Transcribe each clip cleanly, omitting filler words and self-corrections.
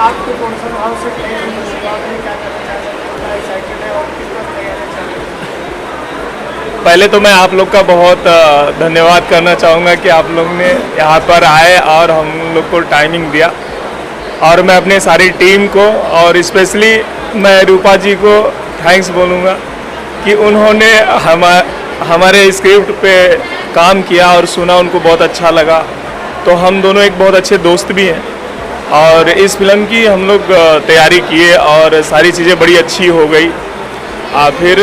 आपको कौन सा भाव से क्या करना चाहते हैं, कितना एक्साइटेड है और किस तरह तैयारी चल रही है? पहले तो मैं आप लोग का बहुत धन्यवाद करना चाहूँगा कि आप लोग ने यहाँ पर आए और हम लोग को टाइमिंग दिया, और मैं अपने सारी टीम को और स्पेशली मैं रूपा जी को थैंक्स बोलूँगा कि उन्होंने हमारे स्क्रिप्ट पे काम किया और सुना, उनको बहुत अच्छा लगा। तो हम दोनों एक बहुत अच्छे दोस्त भी हैं, और इस फिल्म की हम लोग तैयारी किए और सारी चीज़ें बड़ी अच्छी हो गई। फिर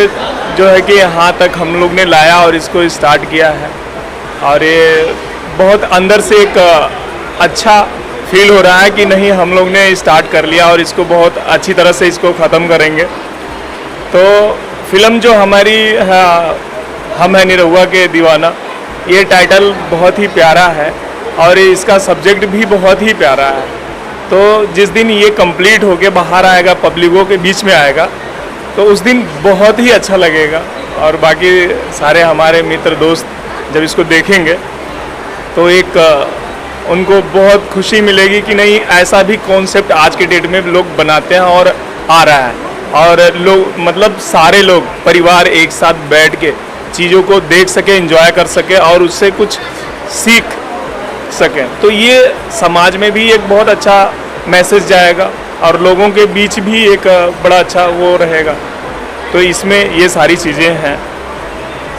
जो है कि यहाँ तक हम लोग ने लाया और इसको स्टार्ट किया है, और ये बहुत अंदर से एक अच्छा फील हो रहा है कि नहीं, हम लोग ने स्टार्ट कर लिया और इसको बहुत अच्छी तरह से इसको ख़त्म करेंगे। तो फिल्म जो हमारी है, हम है निरहुआ के दीवाना, ये टाइटल बहुत ही प्यारा है और इसका सब्जेक्ट भी बहुत ही प्यारा है। तो जिस दिन ये कंप्लीट होके बाहर आएगा, पब्लिकों के बीच में आएगा, तो उस दिन बहुत ही अच्छा लगेगा। और बाकी सारे हमारे मित्र दोस्त जब इसको देखेंगे तो एक उनको बहुत खुशी मिलेगी कि नहीं, ऐसा भी कॉन्सेप्ट आज के डेट में लोग बनाते हैं और आ रहा है, और लोग मतलब सारे लोग परिवार एक साथ बैठ के चीज़ों को देख सके, एंजॉय कर सके और उससे कुछ सीख सकें। तो ये समाज में भी एक बहुत अच्छा मैसेज जाएगा और लोगों के बीच भी एक बड़ा अच्छा वो रहेगा। तो इसमें ये सारी चीज़ें हैं।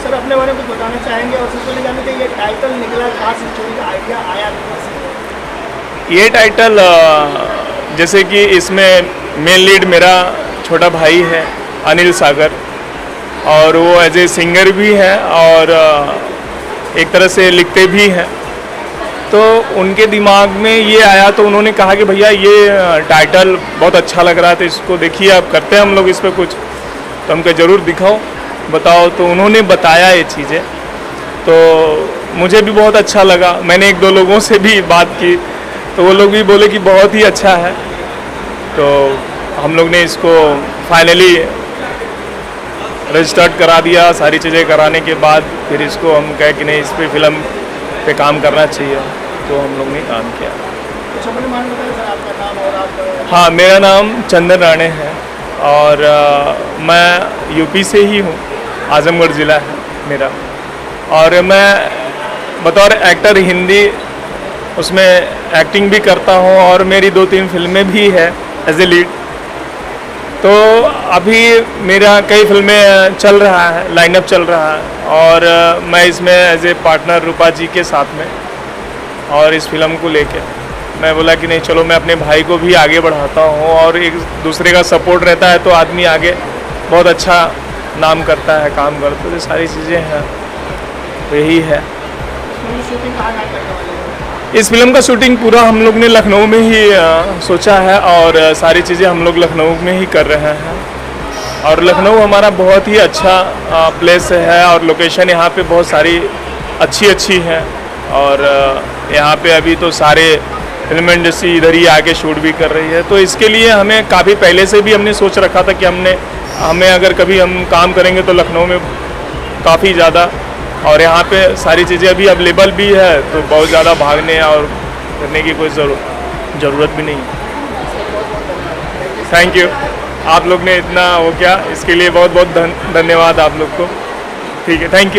सर, अपने बारे में कुछ बताना चाहेंगे? और सबसे पहले जानना चाहिए, ये टाइटल निकला कहाँ से, स्टोरी का आइडिया आया से? ये टाइटल जैसे कि इसमें मेन लीड मेरा छोटा भाई है अनिल सागर, और वो एज ए सिंगर भी है और एक तरह से लिखते भी हैं। तो उनके दिमाग में ये आया, तो उन्होंने कहा कि भैया ये टाइटल बहुत अच्छा लग रहा है, तो इसको देखिए, आप करते हैं हम लोग इस पर कुछ। तो हम कहे ज़रूर दिखाओ, बताओ। तो उन्होंने बताया ये चीज़ें, तो मुझे भी बहुत अच्छा लगा। मैंने एक दो लोगों से भी बात की, तो वो लोग भी बोले कि बहुत ही अच्छा है। तो हम लोग ने इसको फाइनली रजिस्टर्ड करा दिया। सारी चीज़ें कराने के बाद फिर इसको हम कहे कि नहीं, इस पर फिल्म पे काम करना चाहिए, तो हम लोग ने काम किया। कुछ अपने मान बताइए सर, आपका नाम और आप? हाँ, मेरा नाम चंदन राणे है और मैं यूपी से ही हूँ, आजमगढ़ ज़िला है मेरा। और मैं बतौर एक्टर हिंदी उसमें एक्टिंग भी करता हूँ, और मेरी 2-3 फिल्में भी है एज ए लीड। तो अभी मेरा कई फिल्में चल रहा है, लाइनअप चल रहा है, और मैं इसमें एज ए पार्टनर रूपा जी के साथ में। और इस फिल्म को लेके मैं बोला कि नहीं, चलो मैं अपने भाई को भी आगे बढ़ाता हूँ, और एक दूसरे का सपोर्ट रहता है तो आदमी आगे बहुत अच्छा नाम करता है, काम करता है। तो सारी चीज़ें हैं, तो यही है। शूटिंग कहाँ करने वाले हैं? इस फिल्म का शूटिंग पूरा हम लोग ने लखनऊ में ही सोचा है, और सारी चीज़ें हम लोग लखनऊ में ही कर रहे हैं। और लखनऊ हमारा बहुत ही अच्छा प्लेस है, और लोकेशन यहाँ पे बहुत सारी अच्छी हैं। और यहाँ पे अभी तो सारे फिल्म इंडस्ट्री इधर ही आके शूट भी कर रही है। तो इसके लिए हमें काफ़ी पहले से भी हमने सोच रखा था कि हमें अगर कभी हम काम करेंगे तो लखनऊ में काफ़ी ज़्यादा, और यहाँ पे सारी चीज़ें अभी अवेलेबल भी है, तो बहुत ज़्यादा भागने और करने की कोई ज़रूरत भी नहीं। थैंक यू, आप लोग ने इतना वो किया, इसके लिए बहुत बहुत धन्यवाद आप लोग को। ठीक है, थैंक यू।